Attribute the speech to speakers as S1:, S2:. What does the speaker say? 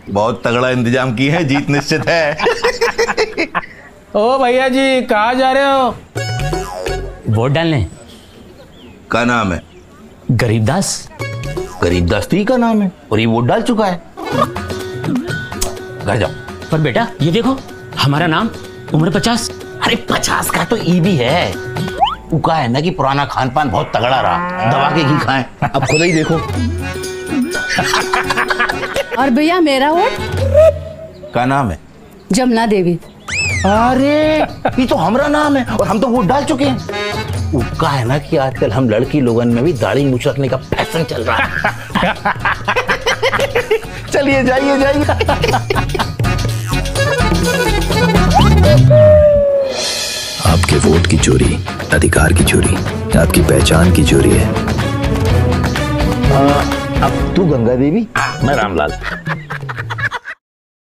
S1: बहुत तगड़ा इंतजाम किए हैं, जीत निश्चित है।
S2: ओ भैया जी, कहाँ जा रहे हो?
S3: वोट डालने।
S1: क्या नाम है?
S3: गरीबदास।
S1: गरीबदास ही का नाम है और ये वोट डाल चुका है। घर जाओ।
S3: पर बेटा ये देखो, हमारा नाम, उम्र 50।
S1: अरे 50 का तो ई भी है। उका है ना कि पुराना खान पान बहुत तगड़ा रहा, दबा के घी खाएं। अब खुद ही देखो।
S4: और भैया मेरा वोट?
S1: क्या नाम है?
S4: जमुना देवी।
S1: अरे ये तो हमारा नाम है और हम तो वोट डाल चुके हैं। उका है ना कि आजकल हम लड़की लोगन में भी दाढ़ी मूछ रखने का फैशन चल रहा है। चलिए जाइए जाइए।
S5: आपके वोट की चोरी अधिकार की चोरी, आपकी पहचान की चोरी है।
S1: अब तू गंगा देवी, मैं रामलाल।